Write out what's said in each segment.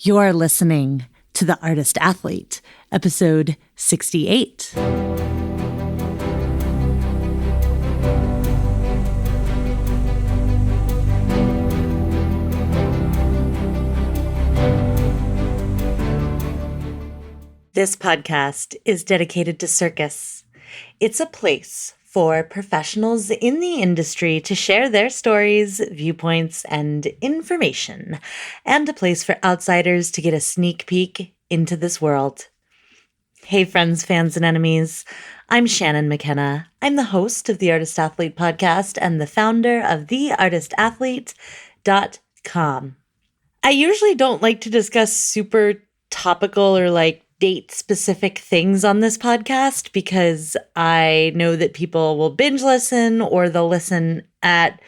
You're listening to The Artist Athlete, episode 68. This podcast is dedicated to Circus. It's a place for professionals in the industry to share their stories, viewpoints, and information, and a place for outsiders to get a sneak peek into this world. Hey friends, fans, and enemies. I'm Shannon McKenna. I'm the host of the Artist Athlete podcast and the founder of theartistathlete.com. I usually don't like to discuss super topical or date-specific things on this podcast because I know that people will binge listen or they'll listen at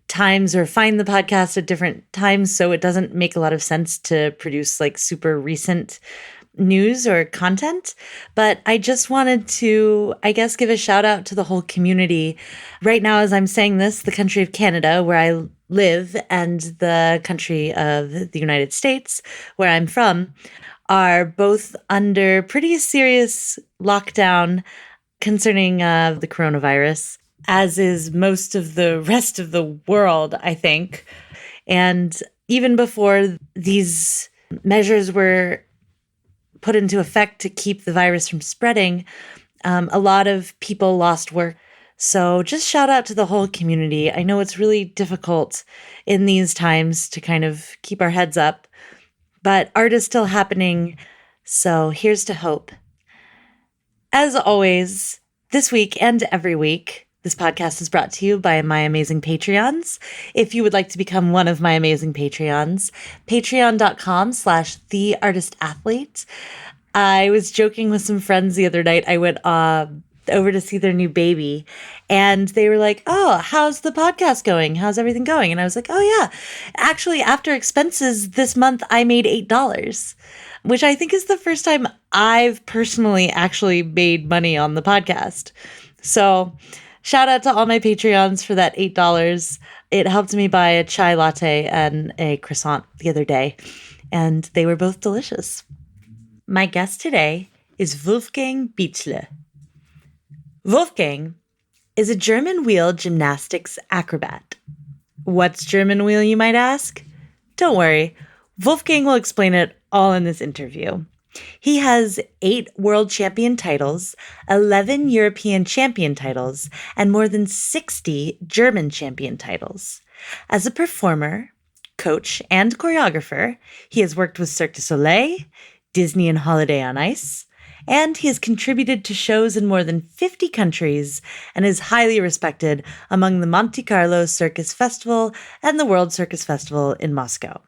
times or find the podcast at different times, so it doesn't make a lot of sense to produce super recent news or content. But I just wanted to, give a shout out to the whole community. Right now, as I'm saying this, the country of Canada, where I live, and the country of the United States, where I'm from, are both under pretty serious lockdown concerning the coronavirus, as is most of the rest of the world, I think. And even before these measures were put into effect to keep the virus from spreading, a lot of people lost work. So just shout out to the whole community. I know it's really difficult in these times to kind of keep our heads up, but art is still happening, so here's to hope. As always, this week and every week, this podcast is brought to you by my amazing Patreons. If you would like to become one of my amazing Patreons, patreon.com/theartistathlete. I was joking with some friends the other night. I went over to see their new baby, and they were like, "Oh, how's the podcast going? How's everything going?" And I was like, "Oh yeah, actually, after expenses this month, I made $8, which I think is the first time I've personally actually made money on the podcast." So shout out to all my Patreons for that $8. It helped me buy a chai latte and a croissant the other day, and they were both delicious. My guest today is Wolfgang Bientzle. Wolfgang is a German wheel gymnastics acrobat. What's German wheel, you might ask? Don't worry, Wolfgang will explain it all in this interview. He has 8 world champion titles, 11 European champion titles, and more than 60 German champion titles. As a performer, coach, and choreographer, he has worked with Cirque du Soleil, Disney and Holiday on Ice, and he has contributed to shows in more than 50 countries and is highly respected among the Monte Carlo Circus Festival and the World Circus Festival in Moscow.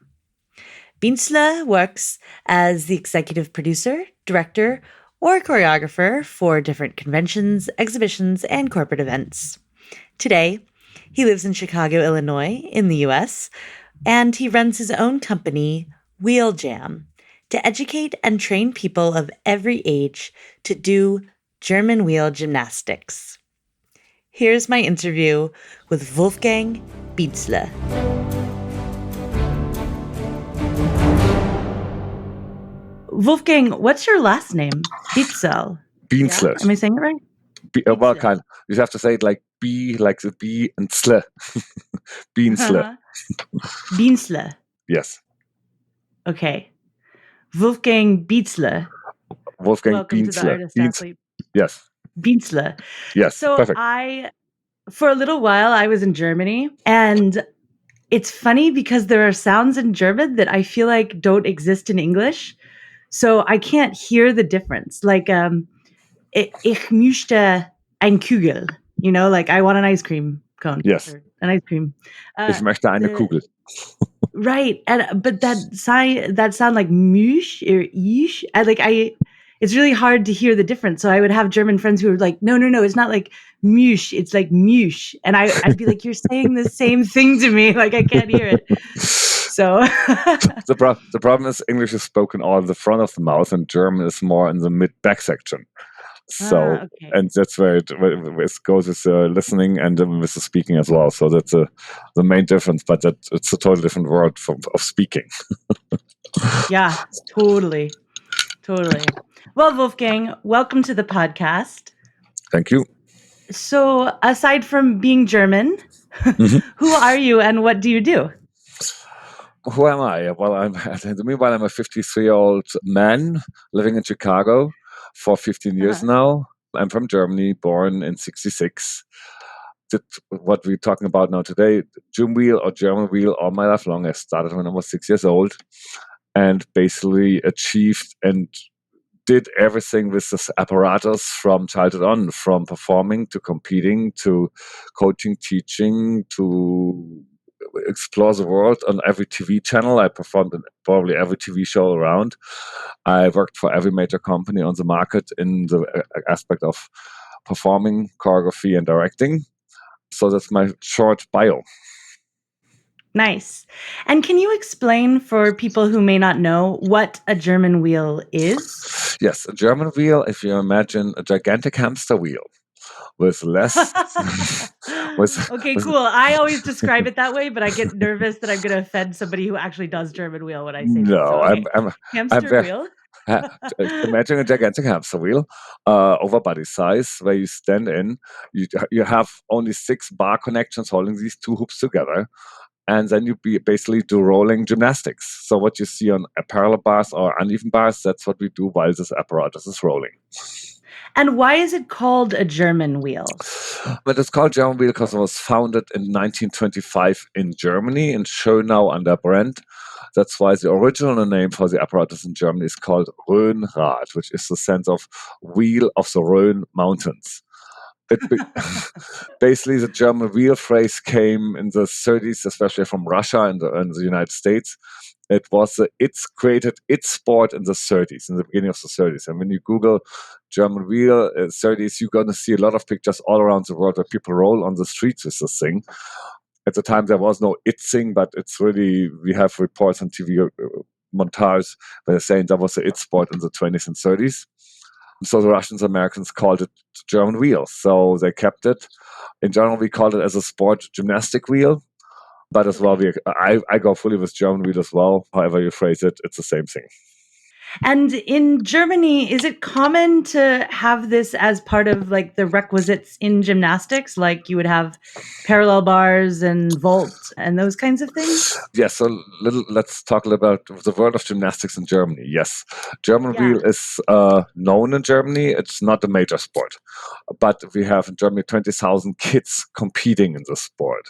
Bientzle works as the executive producer, director, or choreographer for different conventions, exhibitions, and corporate events. Today, he lives in Chicago, Illinois, in the U.S., and he runs his own company, Wheel Jam, to educate and train people of every age to do German wheel gymnastics. Here's my interview with Wolfgang Bientzle. Wolfgang, what's your last name? Bientzle. Bientzle. Yeah? Am I saying it right? Well, kind of. You have to say it like B, like the B and Zle. Bientzle. Bientzle. Yes. Okay. Wolfgang Bientzle. Wolfgang Welcome Bientzle. To the Artist Athlete. Yes. Bientzle. Yes. So perfect. For a little while, I was in Germany, and it's funny because there are sounds in German that I feel like don't exist in English. So I can't hear the difference. Like, ich möchte ein Kugel. You know, like I want an ice cream cone. Yes. Or an ice cream. Ich möchte eine Kugel. Right, but that sound like müsh or ish. It's really hard to hear the difference. So I would have German friends who were like, no, it's not like müsh, it's like müsh, and I'd be like, you're saying the same thing to me, like I can't hear it. So the problem is English is spoken all in the front of the mouth, and German is more in the mid-back section. So, okay. And that's where it goes with listening and with the speaking as well. So that's the main difference, but it's a totally different word of speaking. Yeah, totally. Well, Wolfgang, welcome to the podcast. Thank you. So, aside from being German, Mhm. who are you and what do you do? Who am I? Well, meanwhile, I'm a 53-year-old man living in Chicago for 15 years now. I'm from Germany, born in 66. Did what we're talking about now today, German wheel or German wheel all my life long. I started when I was 6 years old and basically achieved and did everything with this apparatus from childhood on, from performing to competing to coaching, teaching to explore the world on every TV channel. I performed in probably every TV show around. I worked for every major company on the market in the aspect of performing, choreography, and directing. So that's my short bio. Nice. And can you explain for people who may not know what a German wheel is? Yes, a German wheel, if you imagine a gigantic hamster wheel with less. Okay, cool. I always describe it that way, but I get nervous that I'm going to offend somebody who actually does German wheel when I say that. So, okay. I'm Hamster very. wheel. Imagine a gigantic hamster wheel, over body size, where you stand in. You have only 6 bar connections holding these 2 hoops together, and then you basically do rolling gymnastics. So what you see on parallel bars or uneven bars, that's what we do while this apparatus is rolling. And why is it called a German wheel? But it's called German wheel because it was founded in 1925 in Germany and shown now under brand. That's why the original name for the apparatus in Germany is called Rhönrad, which is the sense of wheel of the Rhön mountains. Basically, the German wheel phrase came in the 30s, especially from Russia and the United States. It's created its sport in the 30s, in the beginning of the 30s. And when you Google German wheel 30s, you're going to see a lot of pictures all around the world where people roll on the streets with this thing. At the time, there was no it thing, but it's really, we have reports on TV montage where they're saying that was the it sport in the 20s and 30s. So the Russians and Americans called it German wheel. So they kept it. In general, we called it as a sport gymnastic wheel. But as well, I go fully with German wheel as well. However you phrase it, it's the same thing. And in Germany, is it common to have this as part of like the requisites in gymnastics? Like you would have parallel bars and vault and those kinds of things? Yes, so let's talk a little about the world of gymnastics in Germany. Yes, German wheel is known in Germany. It's not a major sport, but we have in Germany 20,000 kids competing in the sport.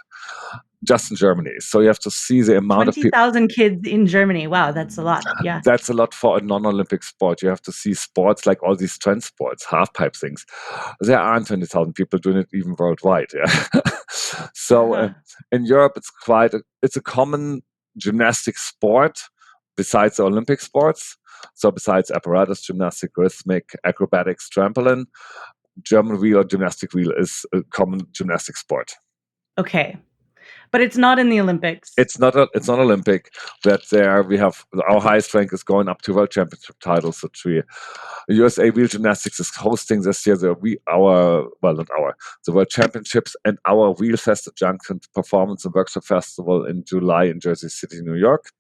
Just in Germany. So you have to see the amount of people. 20,000 kids in Germany. Wow, that's a lot. Yeah. That's a lot for a non-Olympic sport. You have to see sports like all these trend sports, half-pipe things. There aren't 20,000 people doing it even worldwide. Yeah. So in Europe, it's a common gymnastic sport besides the Olympic sports. So besides apparatus, gymnastic, rhythmic, acrobatics, trampoline, German wheel or gymnastic wheel is a common gymnastic sport. Okay. But it's not in the Olympics. It's not Olympic, but there we have our highest rank is going up to World Championship titles. So the USA Wheel Gymnastics is hosting this year the World Championships and our WheelFEST Adjunct Performance and Workshop Festival in July in Jersey City, New York.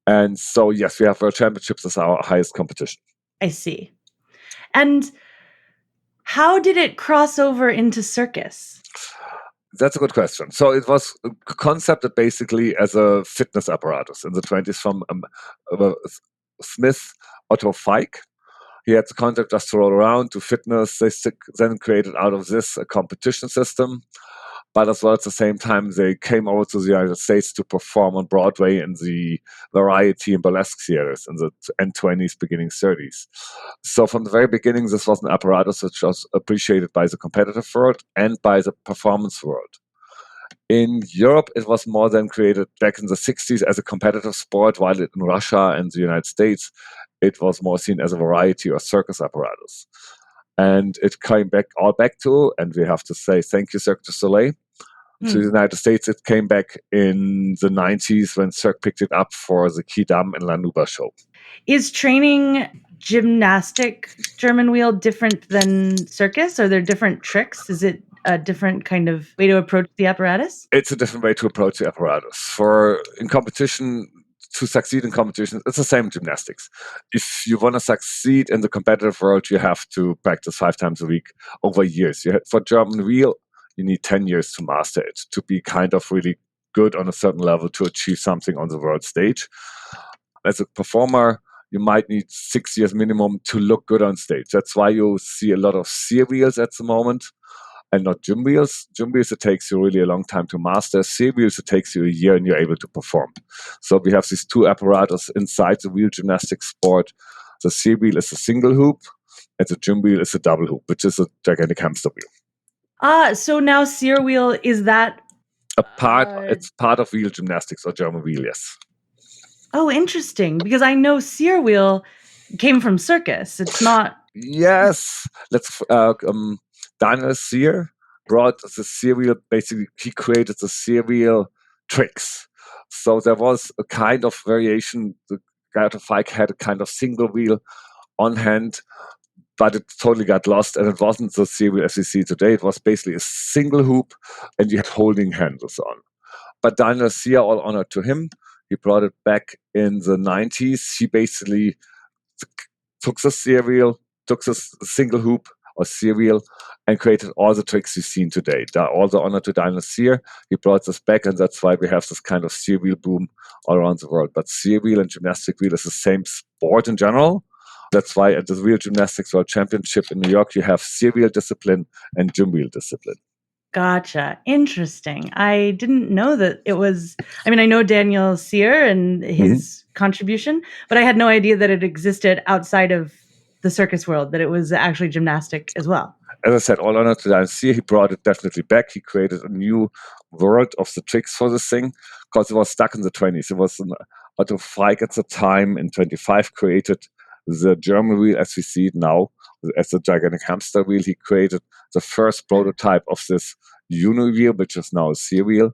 And so yes, we have World Championships as our highest competition. I see. And how did it cross over into circus? That's a good question. So it was concepted basically as a fitness apparatus in the 20s from Smith Otto Fike. He had the concept just to roll around to fitness. They then created out of this a competition system. But as well, at the same time, they came over to the United States to perform on Broadway in the variety and burlesque theaters in the end 20s, beginning 30s. So from the very beginning, this was an apparatus which was appreciated by the competitive world and by the performance world. In Europe, it was more than created back in the 60s as a competitive sport, while in Russia and the United States, it was more seen as a variety or circus apparatus. And it came back to, and we have to say thank you, Cirque du Soleil. To the United States, it came back in the 90s when Cirque picked it up for the Quidam and La Nuba show. Is training gymnastic German wheel different than circus? Are there different tricks? Is it a different kind of way to approach the apparatus? It's a different way to approach the apparatus. In competition, to succeed in competitions, it's the same gymnastics. If you want to succeed in the competitive world, you have to practice 5 times a week over years. For German wheel, you need 10 years to master it, to be kind of really good on a certain level to achieve something on the world stage. As a performer, you might need 6 years minimum to look good on stage. That's why you see a lot of sear wheels at the moment and not gym wheels. Gym wheels, it takes you really a long time to master. Sear wheels, it takes you a year and you're able to perform. So we have these two apparatus inside the wheel gymnastics sport. The sear wheel is a single hoop and the gym wheel is a double hoop, which is a gigantic hamster wheel. So now sear wheel, is that it's part of wheel gymnastics or German wheel, yes. Oh, interesting. Because I know sear wheel came from Circus. It's not. Yes. Daniel Sear brought the sear wheel. Basically, he created the sear wheel tricks. So there was a kind of variation. The guy of Fike had a kind of single wheel on hand, but it totally got lost, and it wasn't the sear wheel as we see today. It was basically a single hoop, and you had holding handles on. But Daniel Sear, all honor to him, he brought it back in the 90s. He basically took the sear wheel, took the single hoop or sear wheel, and created all the tricks you've seen today. All the honor to Daniel Sear. He brought this back, and that's why we have this kind of sear wheel boom all around the world. But sear wheel and gymnastic wheel is the same sport in general. That's why at the Wheel Gymnastics World Championship in New York, you have sear wheel discipline and gym wheel discipline. Gotcha. Interesting. I didn't know that it was. I mean, I know Daniel Sear and his contribution, but I had no idea that it existed outside of the circus world, that it was actually gymnastic as well. As I said, all honor to Daniel Sear. He brought it definitely back. He created a new world of the tricks for this thing because it was stuck in the 20s. It was Otto Fike at the time in 25 created the German wheel as we see it now, as the gigantic hamster wheel. He created the first prototype of this uni wheel, which is now a sear wheel.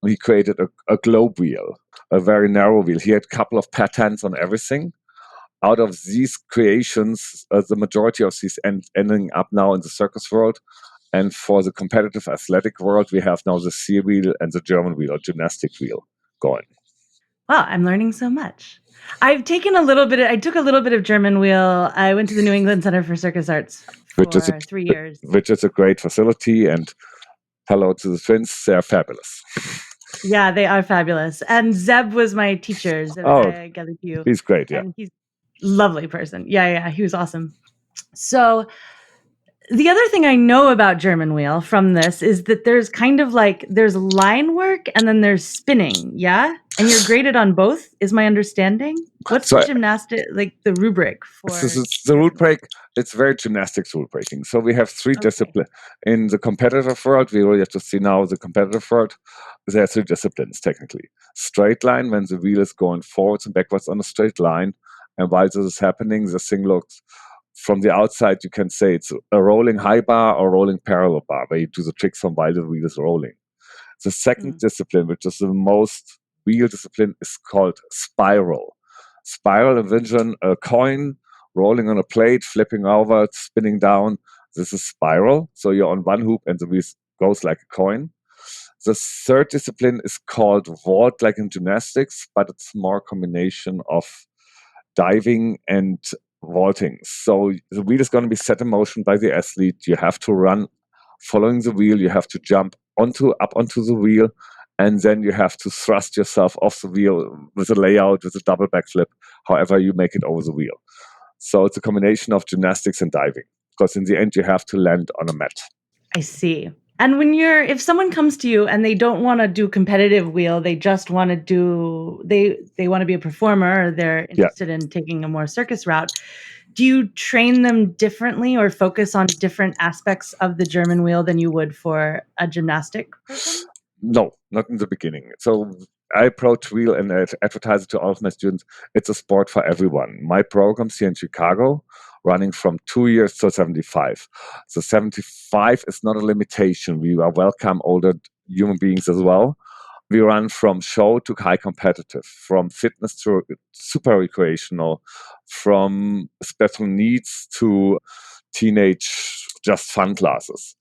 He created a globe wheel, a very narrow wheel. He had a couple of patents on everything. Out of these creations, the majority of these ending up now in the circus world. And for the competitive athletic world, we have now the sear wheel and the German wheel or gymnastic wheel going. Wow, I'm learning so much. I took a little bit of German wheel. I went to the New England Center for Circus Arts for 3 years. Which is a great facility, and hello to the twins. They're fabulous. Yeah, they are fabulous. And Zeb was my teacher. He's great, yeah. And he's a lovely person. Yeah, he was awesome. So the other thing I know about German wheel from this is that there's kind of there's line work and then there's spinning, yeah? And you're graded on both, is my understanding? What's the gymnastic, the rubric for? The rubric, it's very gymnastics rubric. So we have 3 disciplines. In the competitive world, we really have to see now the competitive world. There are 3 disciplines, technically. Straight line, when the wheel is going forwards and backwards on a straight line. And while this is happening, the thing looks, from the outside, you can say it's a rolling high bar or rolling parallel bar, where you do the tricks from while the wheel is rolling. The second discipline, which is the most wheel discipline, is called spiral. Spiral, envision a coin rolling on a plate, flipping over, spinning down. This is spiral. So you're on one hoop and the wheel goes like a coin. The third discipline is called vault, like in gymnastics, but it's more a combination of diving and vaulting. So the wheel is going to be set in motion by the athlete. You have to run following the wheel. You have to jump up onto the wheel, and then you have to thrust yourself off the wheel with a layout, with a double backflip, however you make it over the wheel. So it's a combination of gymnastics and diving, because in the end you have to land on a mat. I see. And if someone comes to you and they don't want to do competitive wheel, they just want to they want to be a performer, or they're interested in taking a more circus route, do you train them differently or focus on different aspects of the German wheel than you would for a gymnastic person? No, not in the beginning. So I approach wheel and advertise it to all of my students. It's a sport for everyone. My programs here in Chicago, running from 2 years to 75. So 75 is not a limitation. We welcome older human beings as well. We run from show to high competitive, from fitness to super recreational, from special needs to teenage just fun classes.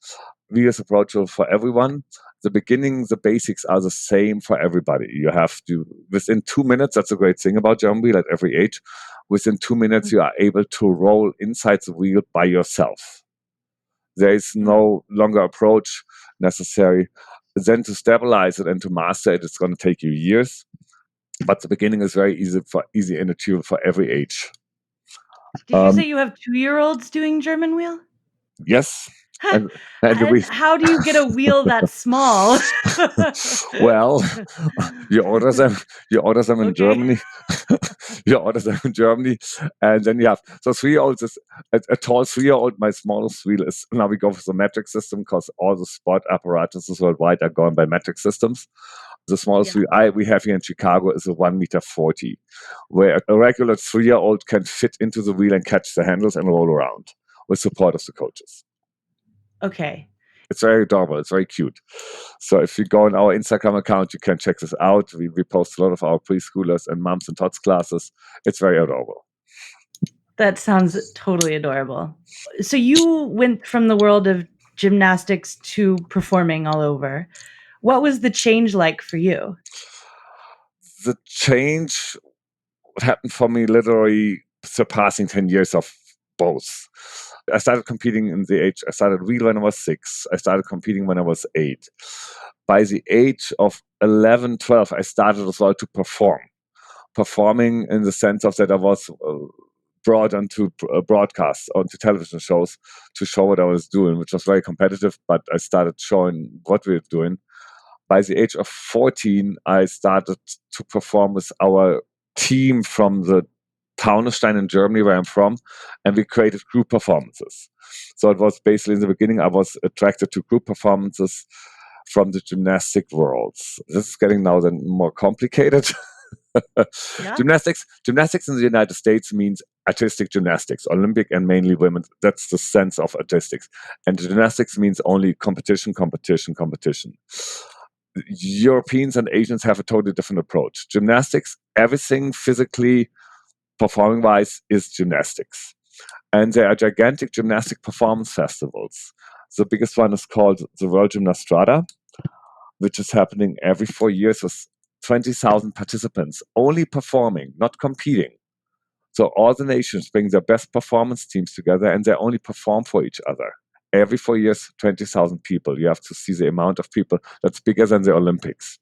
wheel is approachable for everyone. The beginning, the basics are the same for everybody. You have to, within 2 minutes, that's a great thing about German wheel at every age. Within 2 minutes, you are able to roll inside the wheel by yourself. There is no longer approach necessary. Then to stabilize it and to master it, it's going to take you years. But the beginning is very easy and achievable for every age. Did you say you have 2-year-olds doing German wheel? Yes. And how do you get a wheel that small? Well, you order them in Germany. You order them in Germany, and then you have so 3-year-olds is a tall 3-year-old. My smallest wheel is, now we go for the metric system because all the sport apparatuses worldwide are going by metric systems. The smallest wheel we have here in Chicago is a 1.40 meter, where a regular 3-year-old can fit into the wheel and catch the handles and roll around with support of the coaches. Okay. It's very adorable. It's very cute. So if you go on our Instagram account, you can check this out. We post a lot of our preschoolers and moms and tots classes. It's very adorable. That sounds totally adorable. So you went from the world of gymnastics to performing all over. What was the change like for you? The change happened for me literally surpassing 10 years of both. I started competing I started wheel when I was 6. I started competing when I was 8. By the age of 11, 12, I started as well to perform. Performing in the sense of that I was brought onto broadcasts, onto television shows to show what I was doing, which was very competitive, but I started showing what we were doing. By the age of 14, I started to perform with our team from the Taunusstein in Germany, where I'm from, and we created group performances. So it was basically in the beginning, I was attracted to group performances from the gymnastic worlds. This is getting now then more complicated. Yeah. Gymnastics in the United States means artistic gymnastics, Olympic and mainly women. That's the sense of artistics. And gymnastics means only competition. Europeans and Asians have a totally different approach. Gymnastics, everything physically, performing-wise, is gymnastics. And there are gigantic gymnastic performance festivals. The biggest one is called the World Gymnastrada, which is happening every 4 years with 20,000 participants, only performing, not competing. So all the nations bring their best performance teams together and they only perform for each other. Every 4 years, 20,000 people. You have to see the amount of people. That's bigger than the Olympics.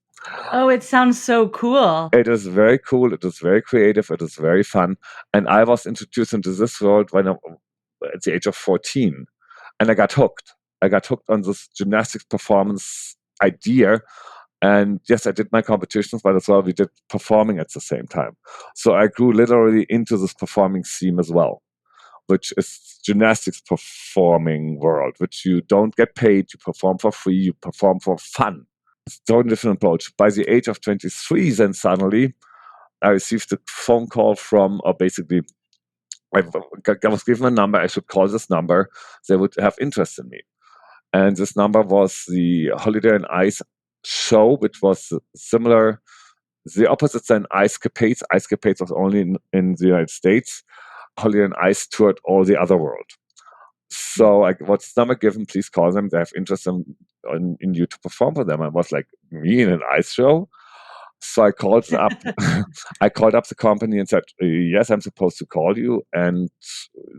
Oh, it sounds so cool. It is very cool. It is very creative. It is very fun. And I was introduced into this world at the age of 14. And I got hooked. I got hooked on this gymnastics performance idea. And yes, I did my competitions, but as well, we did performing at the same time. So I grew literally into this performing scene as well, which is gymnastics performing world, which you don't get paid, you perform for free, you perform for fun. It's a totally different approach. By the age of 23, then suddenly I received a phone call from, or basically I was given a number, I should call this number, they would have interest in me. And this number was the Holiday on Ice show, which was similar, the opposite than Ice Capades. Ice Capades was only in the United States. Holiday on Ice toured all the other world. So I got this number given, please call them. They have interest in you to perform for them. I was like, me in an ice show? So I called up. I called up the company and said, yes, I'm supposed to call you. And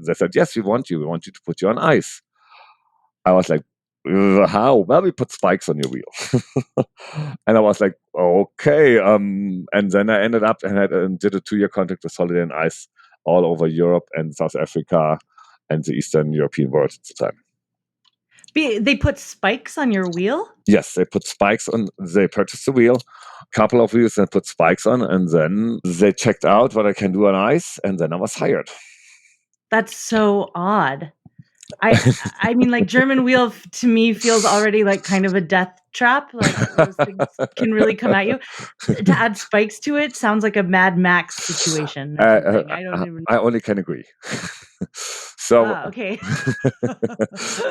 they said, yes, we want you. We want you to put you on ice. I was like, how? Well, we put spikes on your wheel. And I was like, okay. And then I ended up and did a 2-year contract with Holiday on Ice all over Europe and South Africa and the Eastern European world at the time. They put spikes on your wheel? Yes, they put spikes on. They purchased the wheel, a couple of wheels, and put spikes on, and then they checked out what I can do on ice, and then I was hired. That's so odd. I mean, like, German wheel to me feels already like kind of a death trap. Like, those things can really come at you. To add spikes to it sounds like a Mad Max situation. I only can agree. So okay.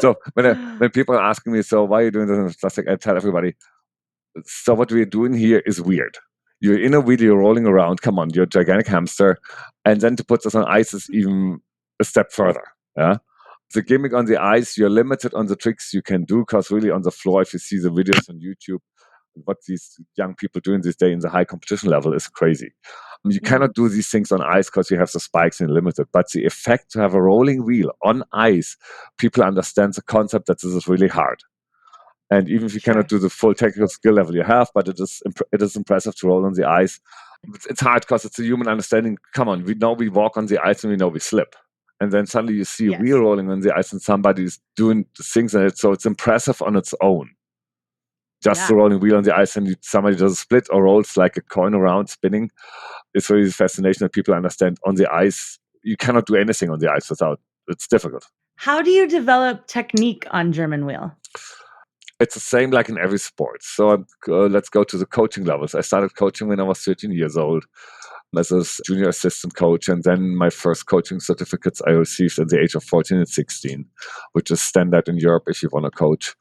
So when people are asking me, so why are you doing this? I tell everybody, so what we're doing here is weird. You're in a wheel, you're rolling around. Come on, you're a gigantic hamster, and then to put this on ice is even a step further. Yeah. The gimmick on the ice, you're limited on the tricks you can do, because really on the floor, if you see the videos on YouTube, what these young people doing this day in the high competition level is crazy. You cannot do these things on ice because you have the spikes and limited. But the effect to have a rolling wheel on ice, people understand the concept that this is really hard. And even if you cannot do the full technical skill level you have, but it is impressive to roll on the ice. It's hard because it's a human understanding. Come on, we know we walk on the ice and we know we slip. And then suddenly you see a wheel rolling on the ice and somebody's doing things in it. So it's impressive on its own. Just the rolling wheel on the ice and somebody does a split or rolls like a coin around spinning. It's really fascination that people understand on the ice. You cannot do anything on the ice without, it's difficult. How do you develop technique on German wheel? It's the same like in every sport. So let's go to the coaching levels. I started coaching when I was 13 years old as a junior assistant coach. And then my first coaching certificates I received at the age of 14 and 16, which is standard in Europe if you want to coach.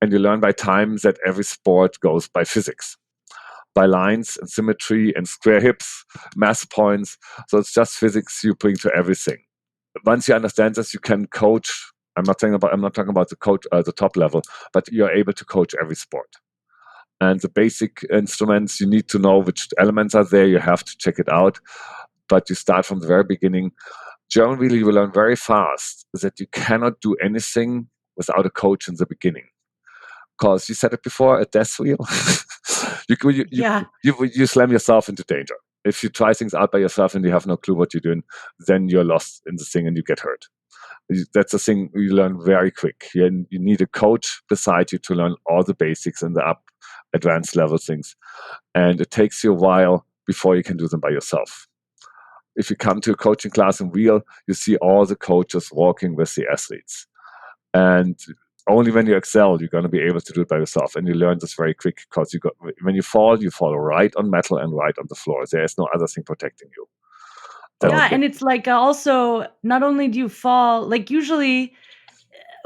And you learn by time that every sport goes by physics, by lines and symmetry and square hips, mass points. So it's just physics you bring to everything. Once you understand this, you can coach. I'm not talking about the coach the top level, but you're able to coach every sport. And the basic instruments, you need to know which elements are there. You have to check it out. But you start from the very beginning. German wheel, you will learn very fast that you cannot do anything without a coach in the beginning. Because you said it before, a death wheel, you slam yourself into danger. If you try things out by yourself and you have no clue what you're doing, then you're lost in the thing and you get hurt. That's the thing you learn very quick. You need a coach beside you to learn all the basics and the advanced level things. And it takes you a while before you can do them by yourself. If you come to a coaching class in wheel, you see all the coaches walking with the athletes. And only when you excel, you're going to be able to do it by yourself. And you learn this very quick because when you fall right on metal and right on the floor. There is no other thing protecting you. And it's like also, not only do you fall, like usually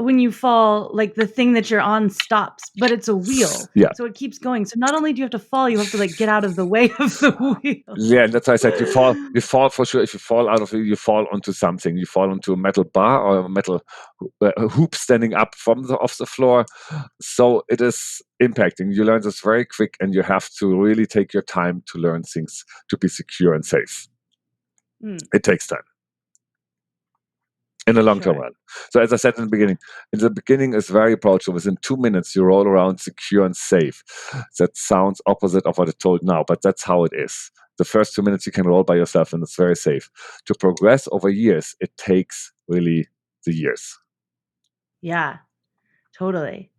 when you fall, like the thing that you're on stops, but it's a wheel. Yeah. So it keeps going. So not only do you have to fall, you have to like get out of the way of the wheel. Yeah, and that's why I said you fall for sure. If you fall out of it, you fall onto something. You fall onto a metal bar or a metal hoop standing up off the floor. So it is impacting. You learn this very quick, and you have to really take your time to learn things to be secure and safe. It takes time. In the long-term run. So as I said in the beginning is very approachable. Within 2 minutes, you roll around secure and safe. That sounds opposite of what I told now, but that's how it is. The first 2 minutes you can roll by yourself and it's very safe. To progress over years, it takes really the years. Yeah, totally.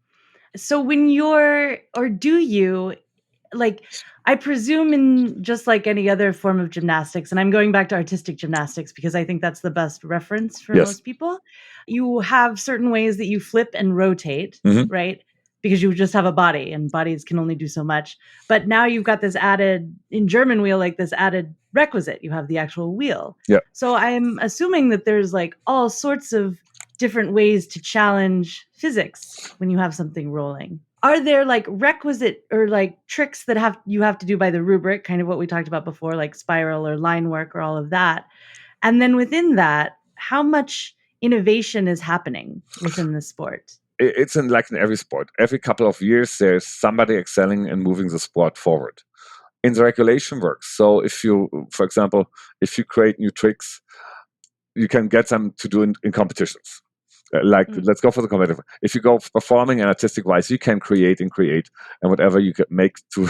So when do you, like, I presume in just like any other form of gymnastics, and I'm going back to artistic gymnastics because I think that's the best reference for most people, you have certain ways that you flip and rotate, right? Because you just have a body and bodies can only do so much. But now you've got this added, in German wheel, like this added requisite. You have the actual wheel. Yeah. So I'm assuming that there's like all sorts of different ways to challenge physics when you have something rolling. Are there like requisite or like tricks that you have to do by the rubric, kind of what we talked about before, like spiral or line work or all of that? And then within that, how much innovation is happening within the sport? It's in every sport. Every couple of years, there's somebody excelling and moving the sport forward. In the regulation works. So if you, for example, if you create new tricks, you can get them to do in competitions. Let's go for the competitive. If you go performing and artistic wise, you can create, and whatever you can make to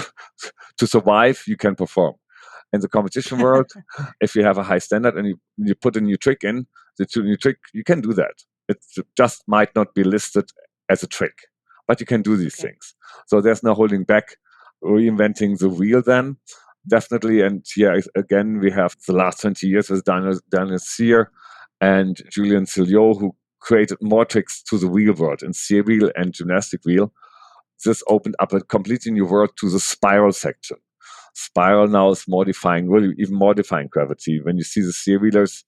survive, you can perform. In the competition world, if you have a high standard and you put a new trick in, new trick, you can do that. It just might not be listed as a trick, but you can do these things. So there's no holding back, reinventing the wheel then, definitely. And again, we have the last 20 years with Daniel Sear and Julian Silliau, who created more tricks to the wheel world in Sear wheel and gymnastic wheel. This opened up a completely new world to the spiral section. Spiral now is even more defying gravity. When you see the Sear wheelers,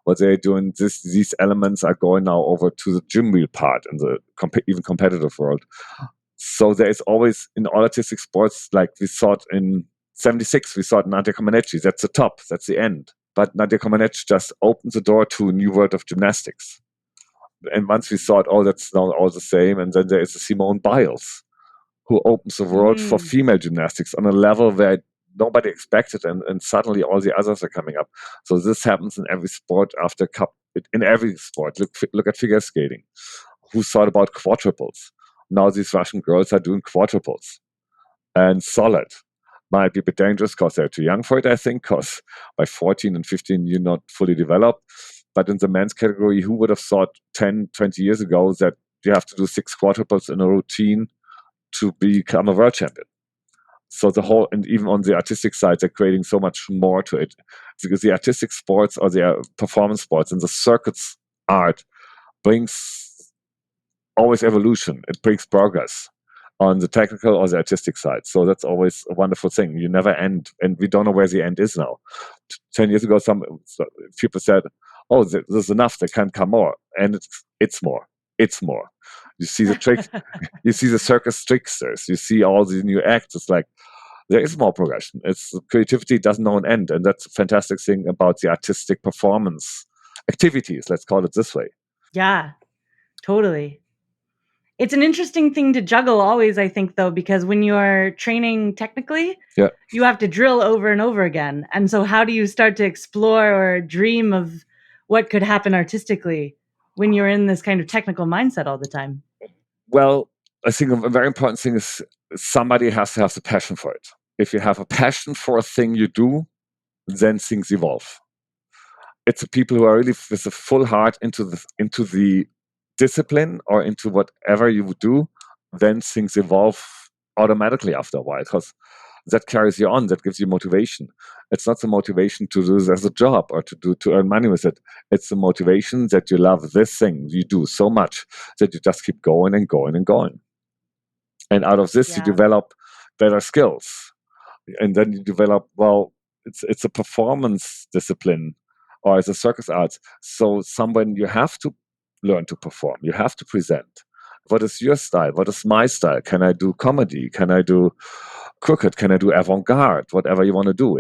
what they're doing, these elements are going now over to the gym wheel part in the even competitive world. So there is always, in all artistic sports, like we saw it in 76, we saw it Nadia Comaneci. That's the top, that's the end. But Nadia Comaneci just opened the door to a new world of gymnastics. And once we thought, oh, that's not all the same. And then there is Simone Biles, who opens the world for female gymnastics on a level where nobody expected, and suddenly all the others are coming up. So this happens in every sport after cup. In every sport, look at figure skating. Who thought about quadruples? Now these Russian girls are doing quadruples, and solid. Might be a bit dangerous because they're too young for it, I think, because by 14 and 15 you're not fully developed. But in the men's category, who would have thought 10, 20 years ago that you have to do 6 quadruples in a routine to become a world champion? So the whole, and even on the artistic side, they're creating so much more to it, because the artistic sports or the performance sports and the circuits art brings always evolution. It brings progress on the technical or the artistic side. So that's always a wonderful thing. You never end, and we don't know where the end is now. 10 years ago, some people said, oh, there's enough, there can't come more. And it's more. It's more. You see the trick, you see the circus tricksters, you see all the new acts. It's like, there is more progression. It's creativity doesn't know an end. And that's a fantastic thing about the artistic performance activities. Let's call it this way. Yeah, totally. It's an interesting thing to juggle always, I think, though, because when you're training technically, you have to drill over and over again. And so how do you start to explore or dream of what could happen artistically when you're in this kind of technical mindset all the time? Well, I think a very important thing is somebody has to have the passion for it. If you have a passion for a thing you do, then things evolve. It's the people who are really with a full heart into the discipline or into whatever you would do, then things evolve automatically after a while, because that carries you on, that gives you motivation. It's not the motivation to do this as a job or to earn money with it. It's the motivation that you love this thing you do so much that you just keep going and going and going. And out of this, you develop better skills. And then you develop, well, it's a performance discipline, or it's a circus arts. So someone, you have to learn to perform. You have to present. What is your style? What is my style? Can I do comedy? Can I do crooked? Can I do avant-garde? Whatever you want to do,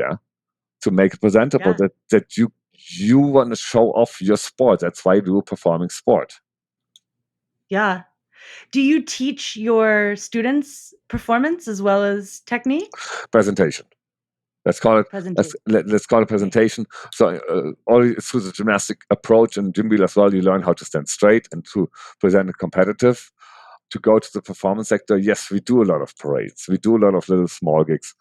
to make it presentable, that you want to show off your sport. That's why you do performing sport. Yeah. Do you teach your students performance as well as technique? Presentation. Let's call it let's call it presentation. So all through the gymnastic approach and gym wheel as well, you learn how to stand straight and to present it competitive. To go to the performance sector, yes, we do a lot of parades. We do a lot of little small gigs.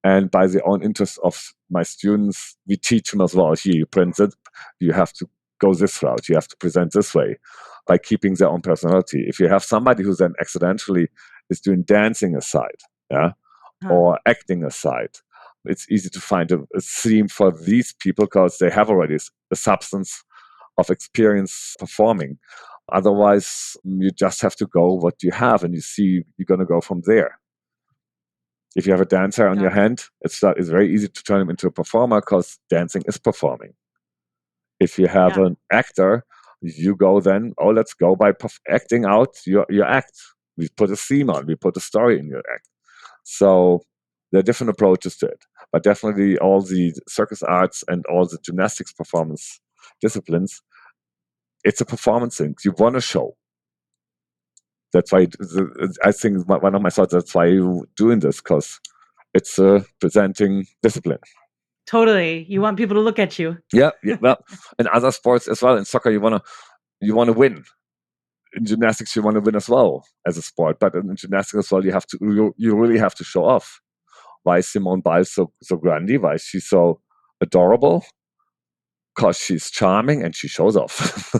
And by the own interest of my students, we teach them as well. Here, you print it. You have to go this route. You have to present this way, by keeping their own personality. If you have somebody who then accidentally is doing dancing aside, or acting aside, it's easy to find a theme for these people because they have already a substance of experience performing. Otherwise, you just have to go what you have, and you see you're going to go from there. If you have a dancer on your hand, it's very easy to turn him into a performer because dancing is performing. If you have an actor, you go then, let's go by acting out your act. We put a theme on, we put a story in your act. So there are different approaches to it. But definitely all the circus arts and all the gymnastics performance disciplines, it's a performance thing. You want to show. That's why I think one of my thoughts, that's why you're doing this, because it's a presenting discipline. Totally. You want people to look at you. Yeah. Well, in other sports as well. In soccer, you wanna win. In gymnastics, you want to win as well as a sport. But in gymnastics as well, you really have to show off. Why is Simone Biles so grande? Why is she so adorable? Because she's charming and she shows off.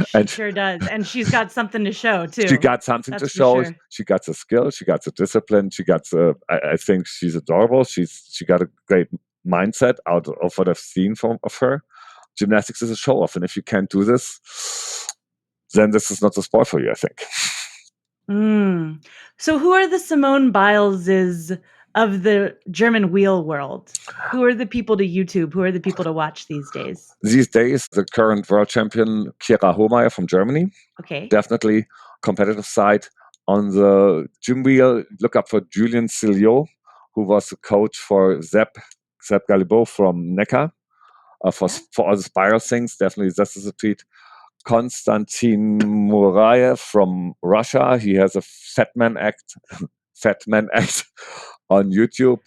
She sure does. And she's got something to show, too. She got something to show. Sure. She got the skill. She got the discipline. She got I think she's adorable. She got a great mindset out of what I've seen of her. Gymnastics is a show-off. And if you can't do this, then this is not the sport for you, I think. So who are the Simone Bileses of the German wheel world? Who are the people to YouTube? Who are the people to watch these days? These days, the current world champion, Kira Homeyer from Germany. Okay. Definitely competitive side. On the gym wheel, look up for Julian Silliau, who was the coach for Sepp Galibo from Neckar. For all the spiral things, definitely this is a treat. Konstantin Mourariev from Russia. He has a Fat Man Act on YouTube.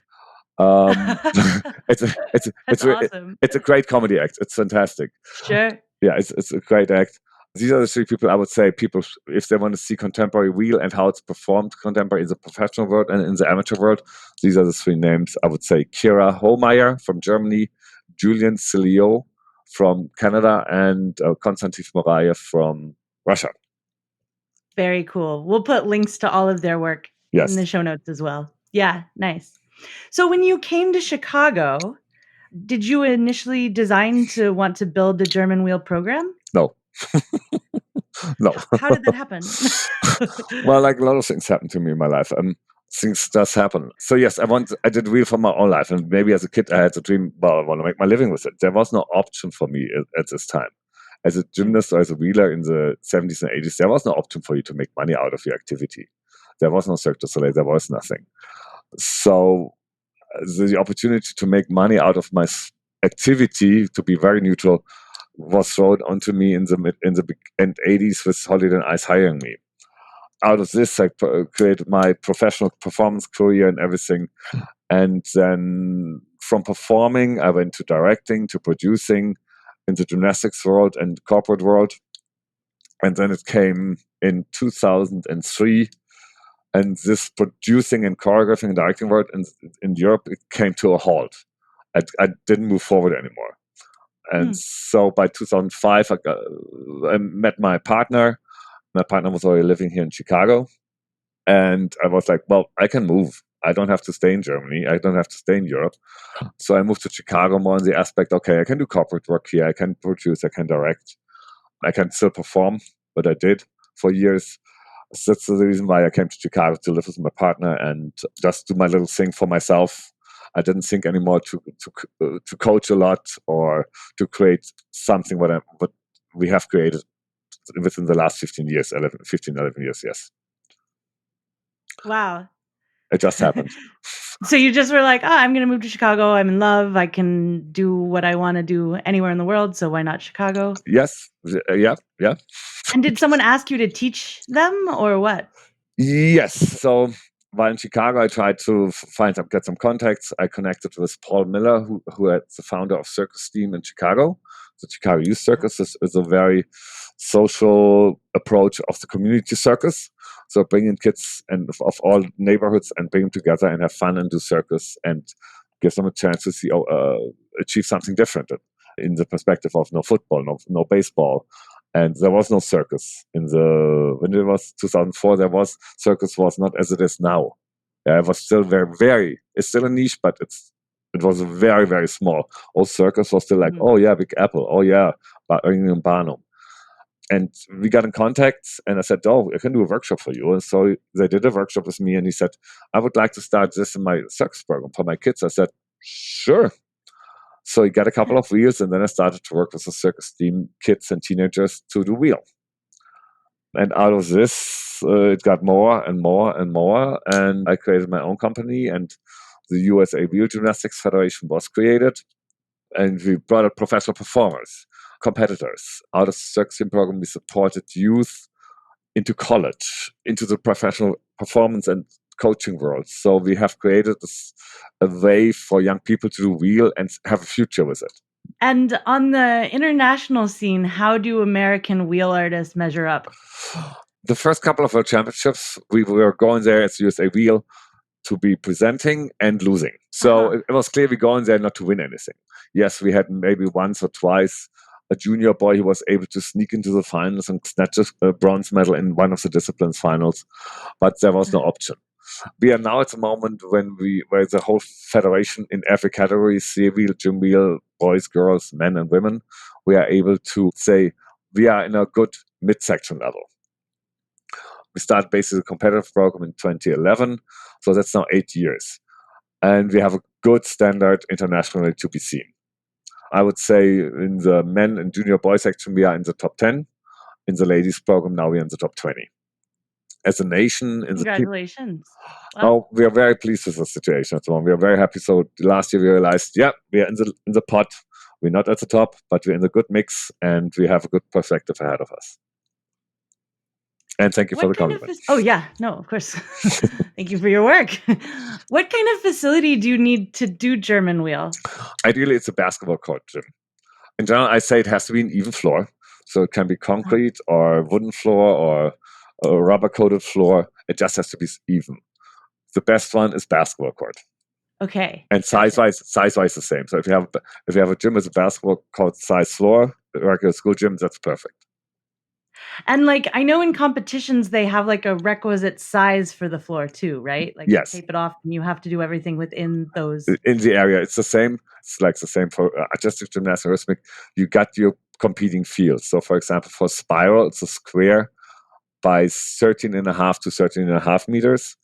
It's a great comedy act. It's fantastic. Sure. Yeah, it's a great act. These are the three people I would say people, if they want to see contemporary wheel and how it's performed contemporary in the professional world and in the amateur world, these are the three names. I would say Kira Homeyer from Germany, Julian Silliau from Canada, and Konstantin Mourariev from Russia. Very cool. We'll put links to all of their work in the show notes as well. Yeah, nice. So when you came to Chicago, did you initially design to want to build a German wheel program? No. No. How did that happen? Well, like a lot of things happened to me in my life. Things does happen. So yes, I did wheel for my own life, and maybe as a kid I had the dream, well, I want to make my living with it. There was no option for me at this time. As a gymnast or as a wheeler in the 70s and 80s, there was no option for you to make money out of your activity. There was no Cirque du Soleil, there was nothing. So the opportunity to make money out of my activity, to be very neutral, was thrown onto me in the end 80s with Holiday on Ice hiring me. Out of this, I created my professional performance career and everything. And then from performing, I went to directing, to producing in the gymnastics world and corporate world. And then it came in 2003. And this producing and choreographing and directing world in Europe, it came to a halt. I didn't move forward anymore. And so by 2005, I met my partner. My partner was already living here in Chicago. And I was like, well, I can move. I don't have to stay in Germany. I don't have to stay in Europe. So I moved to Chicago more in the aspect, okay, I can do corporate work here. I can produce, I can direct. I can still perform, but I did for years. So that's the reason why I came to Chicago, to live with my partner and just do my little thing for myself. I didn't think anymore to coach a lot or to create something what we have created within the last 15 years, 11 years, yes. Wow. It just happened. So you just were like, I'm going to move to Chicago. I'm in love. I can do what I want to do anywhere in the world. So why not Chicago? Yes. Yeah. And did someone ask you to teach them or what? Yes. So while in Chicago, I tried to get some contacts. I connected with Paul Miller, who is the founder of Circus team in Chicago. The Chicago Youth Circus is a very social approach of the community circus. So bringing kids and of all neighborhoods and bring them together and have fun and do circus and give them a chance to see achieve something different in the perspective of no football, no baseball. And there was no circus when it was 2004. Circus was not as it is now. It was still it's still a niche, but it was very, very small. Old circus was still like, oh yeah, Big Apple, oh yeah, Barnum. And we got in contact, and I said, oh, I can do a workshop for you. And so they did a workshop with me, and he said, I would like to start this in my circus program for my kids. I said, sure. So he got a couple of wheels, and then I started to work with the circus team, kids and teenagers, to do wheel. And out of this, it got more and more and more, and I created my own company, and the USA Wheel Gymnastics Federation was created, and we brought up professional performers, competitors. Out of the circus team program, we supported youth into college, into the professional performance and coaching world. So we have created a way for young people to do wheel and have a future with it. And on the international scene, how do American wheel artists measure up? The first couple of World Championships, we were going there as USA Wheel to be presenting and losing. So it was clear we going there not to win anything. Yes, we had maybe once or twice a junior boy who was able to sneak into the finals and snatch a bronze medal in one of the disciplines finals, but there was no option. We are now at the moment where the whole federation in every category, sea wheel, gym wheel, boys, girls, men and women, we are able to say we are in a good mid-section level. We started basically a competitive program in 2011, so that's now 8 years. And we have a good standard internationally to be seen. I would say in the men and junior boy section, we are in the top 10. In the ladies program, now we're in the top 20. As a nation, congratulations. Wow. We are very pleased with the situation at the moment. We are very happy. So last year we realized, we are in the pot. We're not at the top, but we're in a good mix, and we have a good perspective ahead of us. And thank you for the compliment. Of course. Thank you for your work. What kind of facility do you need to do German wheel? Ideally, it's a basketball court gym. In general, I say it has to be an even floor. So it can be concrete or wooden floor or a rubber-coated floor. It just has to be even. The best one is basketball court. Okay. And size-wise the same. So if you have a gym with a basketball court size floor, a regular school gym, that's perfect. And like, I know in competitions, they have like a requisite size for the floor too, right? Like yes. You tape it off and you have to do everything within those. In the area, it's the same. It's like the same for artistic gymnastics, rhythmic. You got your competing fields. So for example, for spiral, it's a square by 13.5 to 13.5 meters.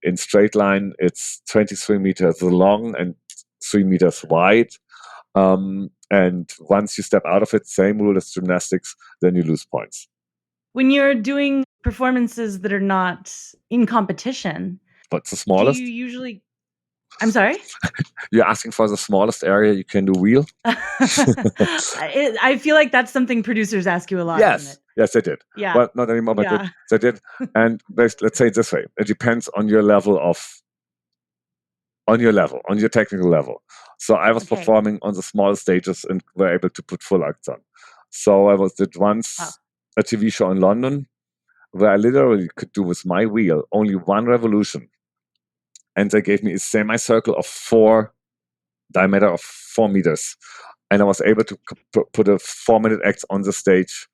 In straight line, it's 23 meters long and 3 meters wide. And once you step out of it, same rule as gymnastics, then you lose points. When you're doing performances that are not in competition, what's the smallest? Do you usually? I'm sorry? You're asking for the smallest area you can do wheel? I feel like that's something producers ask you a lot. Yes, isn't it? yes, they did. Yeah. Well, not anymore, but they did. And let's say it this way: it depends on your level on your technical level. So I was performing on the small stages and were able to put full acts on. So I did once a TV show in London where I literally could do with my wheel only one revolution. And they gave me a semicircle of diameter of 4 meters. And I was able to put a 4-minute act on the stage,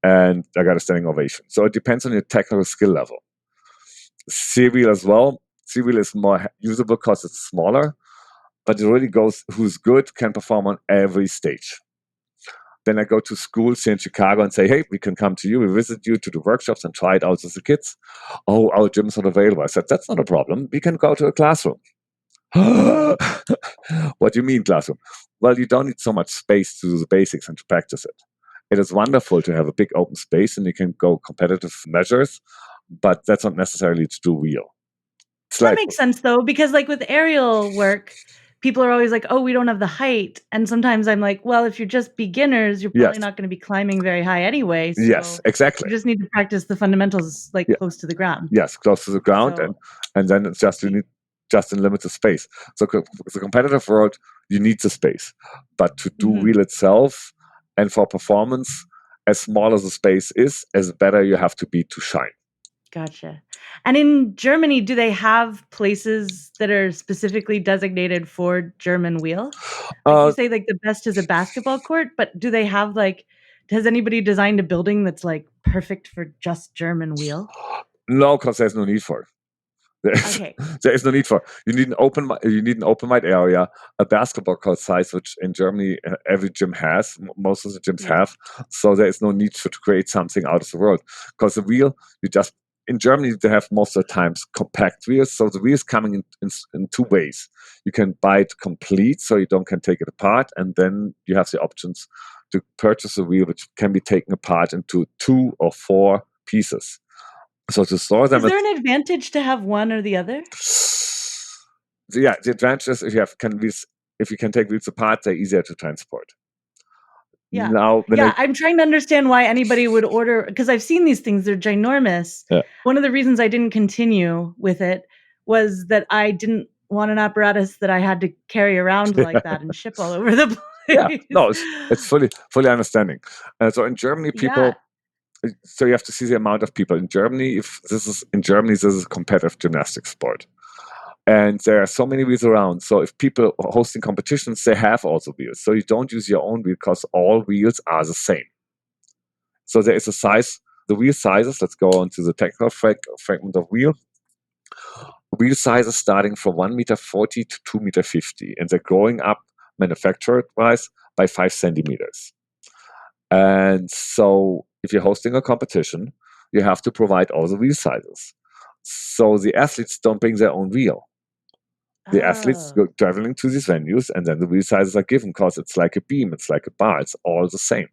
and I got a standing ovation. So it depends on your technical skill level. C-wheel as well. C-wheel is more usable because it's smaller, but it really goes, who's good can perform on every stage. Then I go to schools here in Chicago and say, hey, we can come to you, we visit you to do workshops and try it out with the kids. Oh, our gym's not available. I said, that's not a problem. We can go to a classroom. What do you mean classroom? Well, you don't need so much space to do the basics and to practice it. It is wonderful to have a big open space and you can go competitive measures, but that's not necessarily to do wheel. That makes sense though, because like with aerial work, people are always like, oh, we don't have the height. And sometimes I'm like, well, if you're just beginners, you're probably not going to be climbing very high anyway. So yes, exactly. You just need to practice the fundamentals close to the ground. Yes, close to the ground. And then it's just, you need just in limited space. So the competitive world, you need the space. But to do wheel itself and for performance, as small as the space is, as better you have to be to shine. Gotcha. And in Germany, do they have places that are specifically designated for German wheel? Like you say, like the best is a basketball court, but do they have has anybody designed a building that's like perfect for just German wheel? No, because there's no need for it. There is no need for it. You need an open wide area, a basketball court size, which in Germany every gym has. Most of the gyms have. So there is no need to create something out of the world. Because the wheel, in Germany, they have most of the times compact wheels. So the wheel is coming in two ways. You can buy it complete, so you can take it apart, and then you have the options to purchase a wheel which can be taken apart into 2 or 4 pieces. So to store them, is there an advantage to have one or the other? Yeah, the advantage is if you can take wheels apart, they're easier to transport. Yeah. I'm trying to understand why anybody would order, because I've seen these things, they're ginormous. Yeah. One of the reasons I didn't continue with it was that I didn't want an apparatus that I had to carry around like that and ship all over the place. Yeah, no, it's fully understanding. So in Germany, people, so you have to see the amount of people in Germany. This is a competitive gymnastics sport. And there are so many wheels around. So if people are hosting competitions, they have also wheels. So you don't use your own wheel because all wheels are the same. So there is a size, the wheel sizes. Let's go on to the technical fragment of wheel. Wheel sizes starting from 1.40 meter to 2.50 meter. And they're growing up manufactured-wise by 5 centimeters. And so if you're hosting a competition, you have to provide all the wheel sizes. So the athletes don't bring their own wheel. The athletes go traveling to these venues, and then the wheel sizes are given because it's like a beam, it's like a bar, it's all the same.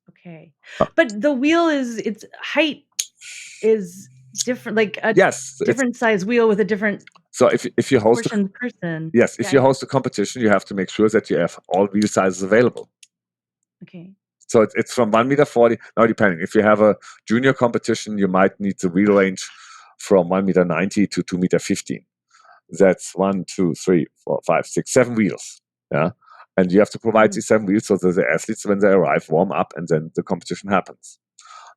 Okay, but the wheel its height is different, like a different size wheel with a different So if you host person. Yes, if you host a competition, you have to make sure that you have all wheel sizes available. Okay. So it's from 1.40 meters. Now, depending, if you have a junior competition, you might need the wheel range from 1.90 meters to 2.15 meters. That's 1, 2, 3, 4, 5, 6, 7 wheels. Yeah, and you have to provide these 7 wheels so that the athletes, when they arrive, warm up, and then the competition happens.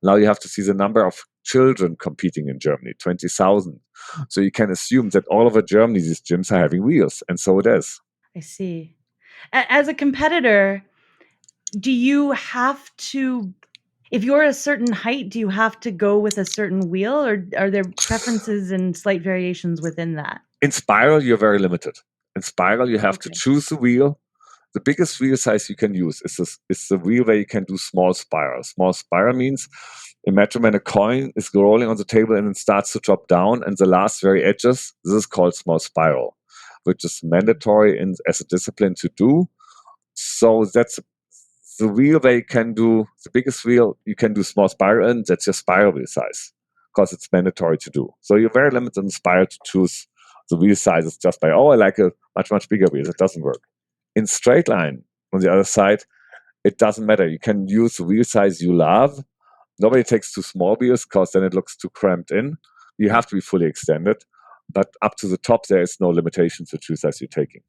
Now you have to see the number of children competing in Germany, 20,000. So you can assume that all over Germany, these gyms are having wheels, and so it is. I see. As a competitor, do you have to, if you're a certain height, do you have to go with a certain wheel, or are there preferences and slight variations within that? In spiral, you're very limited. In spiral, you have to choose the wheel. The biggest wheel size you can use is the wheel where you can do small spiral. Small spiral means, imagine when a coin is rolling on the table and it starts to drop down, and the last very edges, this is called small spiral, which is mandatory as a discipline to do. So that's the wheel where you can do, the biggest wheel you can do small spiral in, that's your spiral wheel size, because it's mandatory to do. So you're very limited in spiral to choose the wheel sizes just by, I like a much, much bigger wheel. It doesn't work. In straight line, on the other side, it doesn't matter. You can use the wheel size you love. Nobody takes too small wheels because then it looks too cramped in. You have to be fully extended. But up to the top, there is no limitation to choose as you're taking.